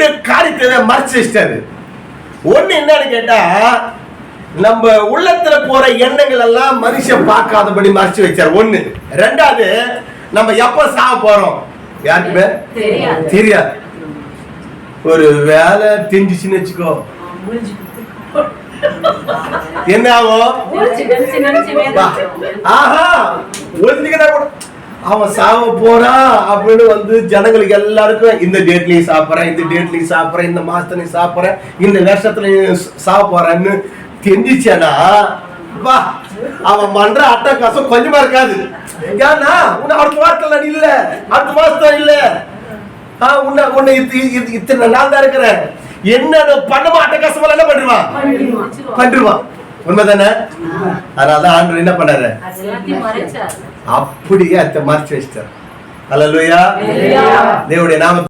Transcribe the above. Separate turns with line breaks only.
2 காரியத்தை மறைச்சு வச்சிட்டாரு. ஒண்ணு என்னன்னு கேட்டா, நம்ம உள்ளத்துல போற எண்ணங்கள் எல்லாம் மனுஷன் பார்க்காதபடி மறைச்சு வச்சார். ஒண்ணு. ரெண்டாவது, நம்ம எப்ப சாக போறோம் யாருக்குமே தெரியாது. ஒரு வேலை தெரிஞ்சிச்சுன்னு வச்சுக்கோ, என்ன ஆகும்? அவன் சாவ போறான் அப்படின்னு ஜனங்களுக்கு எல்லாருக்கும் இந்த டேட்லயும் சாப்பிட்றேன், இந்த டேட்லயும் சாப்பிட்றேன், இந்த மாசத்துலயும் சாப்பிட்றேன், இந்த வருஷத்துலயும் சாவ போறான்னு தெரிஞ்சிச்சானா அவன் பண்ற அட்டகாசம் கொஞ்சமா இருக்காது. ஏன்னா உன்னை அடுத்த வாரத்துல இல்ல, அடுத்த மாசத்துல இல்ல, உன்னை இத்தனை நாள் தான் இருக்கிறேன், என்ன பண்ண அட்டகாசமா என்ன பண்ணிருவான். உண்மைதானே? அதனாலதான் ஆண்டவர் என்ன பண்ணாரு, அப்படியே அதை மறைச்சு வச்சிட்டார். அல்லேலூயா. தேவனுடைய நாம